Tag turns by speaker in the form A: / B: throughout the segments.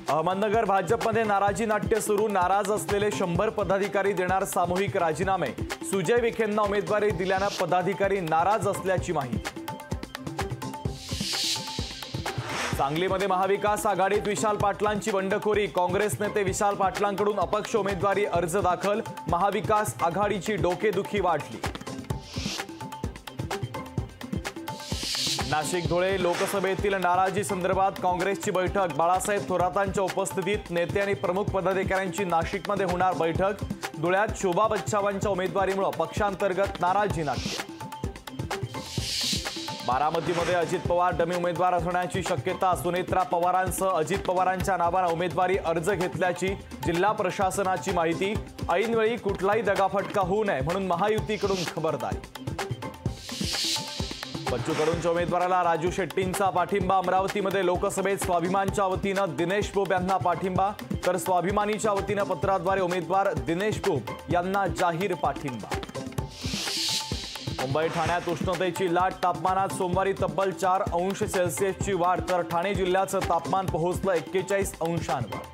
A: अहमदनगर भाजपमध्ये नाराजी नाट्य सुरू। नाराज असलेले 100 पदाधिकारी देणार सामूहिक राजीनामे। सुजय विखेंना उमेदवारी दिल्याने पदाधिकारी नाराज असल्याची माहिती। सांगलीमध्ये महाविकास आघाडीत विशाल पाटलांची बंडखोरी। काँग्रेस नेते विशाल पाटलांकडून अपक्ष उमेदवारी अर्ज दाखल। महाविकास आघाडीची डोकेदुखी वाढली। नाशिक धुळे लोकसभेतील नाराजी संदर्भात काँग्रेसची बैठक। बाळासाहेब थोरातांच्या उपस्थितीत नेते आणि प्रमुख पदाधिकाऱ्यांची नाशिकमध्ये होणार बैठक। धुळ्यात शोभा बच्छावांच्या उमेदवारीमुळे पक्षांतर्गत नाराजी नाट्य। बारामतीमध्ये अजित पवार डमी उमेदवार असण्याची शक्यता। सुनेत्रा पवारांसह अजित पवारांच्या नावाने उमेदवारी अर्ज घेतल्याची जिल्हा प्रशासनाची माहिती। ऐनवेळी कुठलाही दगाफटका होऊ नये म्हणून महायुतीकडून खबरदारी। बच्चू कडूंच्या उमेदवाराला राजू शेट्टींचा पाठिंबा। अमरावतीमध्ये लोकसभेत स्वाभिमानच्या वतीने दिनेश बोब यांना पाठिंबा, तर स्वाभिमानीच्या वतीने पत्राद्वारे उमेदवार दिनेश बोब यांना जाहीर पाठिंबा। मुंबई ठाण्यात उष्णतेची लाट। तापमानात सोमवारी तब्बल 4 अंश सेल्सिअसची वाढ, तर ठाणे जिल्ह्याचं तापमान पोहोचलं 41 अंशांवर।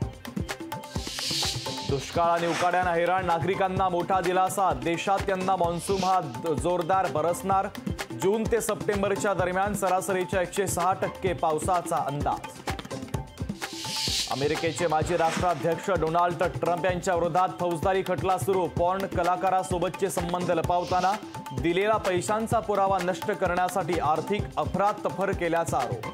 A: दुष्काळ आणि उकाड्यानं हैराण नागरिकांना मोठा दिलासा। देशात यंदा मान्सून हा जोरदार बरसणार। जून ते सप्टेंबरच्या दरम्यान सरासरीच्या 106% पावसाचा अंदाज। अमेरिकेचे माजी राष्ट्राध्यक्ष डोनाल्ड ट्रम्प यांच्या विरोधात फौजदारी खटला सुरू। पॉर्न कलाकारासोबतचे संबंध लपवताना दिलेला पैशांचा पुरावा नष्ट करण्यासाठी आर्थिक अफरातफर केल्याचा आरोप।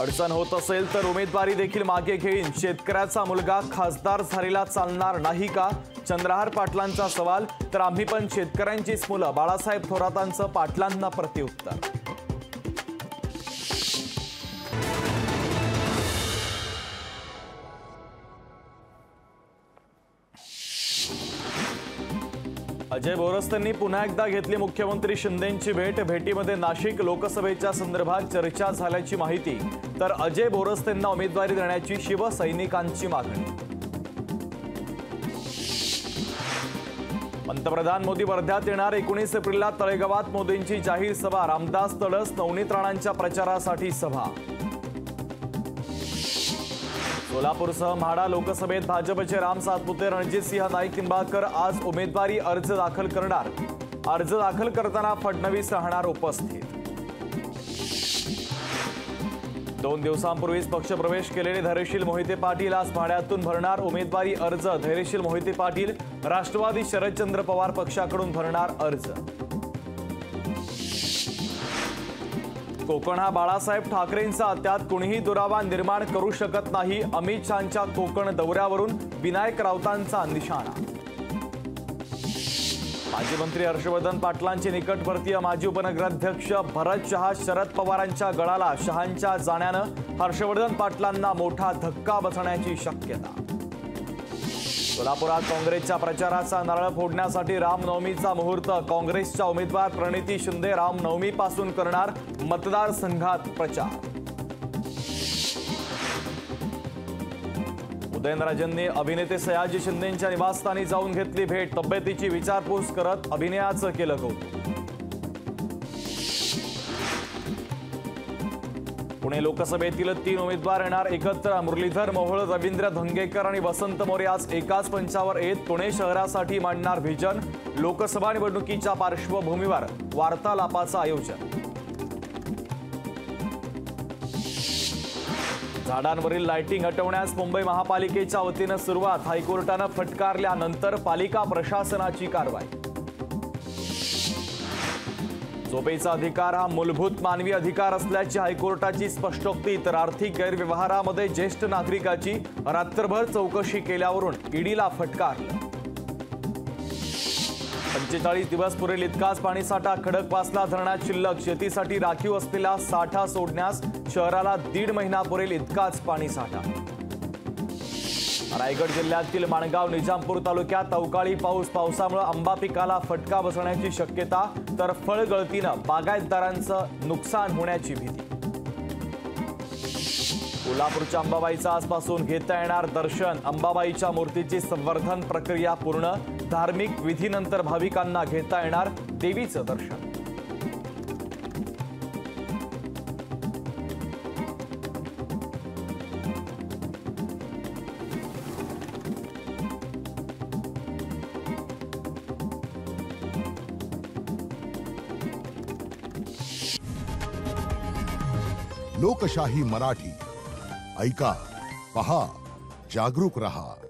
A: अडचण होत असेल तर उमेदवारी देखील मागे घेईन। शेतकऱ्याचा मुलगा खासदार झालेला चालणार नाही का? चंद्रहार पाटलांचा सवाल। तर आम्ही पण शेतकऱ्यांचीच मुलं, बाळासाहेब थोरातांचं पाटलांना प्रत्युत्तर। अजय बोरस्तेंनी पुन्हा एकदा घेतली मुख्यमंत्री शिंदेंची भेट। भेटीमध्ये नाशिक लोकसभेच्या संदर्भात चर्चा झाल्याची माहिती। तर अजय बोरस्तेंना उमेदवारी देण्याची शिवसैनिकांची मागणी। पंतप्रधान मोदी वर्ध्यात येणार। 19 एप्रिलला तळेगावात मोदींची जाहीर सभा। रामदास तडस नवनीत राणांच्या प्रचारासाठी सभा। सोलापूरसह म्हाडा लोकसभेत भाजपचे राम सातपुते, रणजितसिंह नाईक निंबाळकर आज उमेदवारी अर्ज दाखल करणार। अर्ज दाखल करताना फडणवीस राहणार उपस्थित। 2 दिवसांपूर्वीच पक्षप्रवेश केलेले धैर्यशील मोहिते पाटील आज म्हाड्यातून भरणार उमेदवारी अर्ज। धैर्यशील मोहिते पाटील राष्ट्रवादी शरदचंद्र पवार पक्षाकडून भरणार अर्ज। कोकण हा बाळासाहेब ठाकरेंचा, त्यात कुणीही दुरावा निर्माण करू शकत नाही। अमित शहांच्या कोकण दौऱ्यावरून विनायक राऊतांचा निशाणा। माजी मंत्री हर्षवर्धन पाटलांचे निकटवर्तीय माजी उपनगराध्यक्ष भरत शहा शरद पवारांच्या गळाला। शहांच्या जाण्यानं हर्षवर्धन पाटलांना मोठा धक्का बसण्याची शक्यता। सोलापुरात काँग्रेसच्या प्रचाराचा नारळ फोडण्यासाठी रामनवमीचा मुहूर्त। काँग्रेसच्या उमेदवार प्रणिती शिंदे रामनवमीपासून करणार मतदारसंघात प्रचार। उदयनराजेंनी अभिनेते सयाजी शिंदेंच्या निवासस्थानी जाऊन घेतली भेट। तब्येतीची विचारपूस करत अभिनयाचं केलं कौतुक। पुणे लोकसभेतील 3 उमेदवार येणार एकत्र। मुरलीधर मोहोळ, रवींद्र धंगेकर आणि वसंत मोरे आज एकाच मंचावर येत पुणे शहरासाठी मांडणार व्हिजन। लोकसभा निवडणुकीच्या पार्श्वभूमीवर वार्तालापाचं आयोजन। झाडांवरील लाइटिंग हटवण्यास मुंबई महापालिकेच्या वतीने सुरुवात। हायकोर्टाने फटकारल्यानंतर पालिका प्रशासनाची कारवाई। झोपेचा अधिकार हा मूलभूत मानवी अधिकार असल्याची हायकोर्टाची स्पष्टोक्ती। तर आर्थिक गैरव्यवहारामध्ये ज्येष्ठ नागरिकाची रात्रभर चौकशी केल्यावरून ईडीला फटकारलं। 45 दिवस पुरेल इतकाच पाणीसाठा। खडकवासला धरणात शिल्लक। शेतीसाठी राखीव असलेला साठा सोडण्यास शहराला 1.5 महिना पुरेल इतकाच पाणीसाठा। रायगड जिल्ह्यातील माणगाव निजामपूर तालुक्यात अवकाळी पावसामुळे आंबा पिकाला फटका बसण्याची शक्यता। तर फळ गळतीनं बागायतदारांचं नुकसान होण्याची भीती। कोल्हापूरच्या अंबाबाईचं आजपासून घेता येणार दर्शन। अंबाबाईच्या मूर्तीची संवर्धन प्रक्रिया पूर्ण। धार्मिक विधीनंतर भाविकांना घेता येणार देवीचं दर्शन।
B: लोकशाही मराठी ऐका, पहा, जागरूक रहा.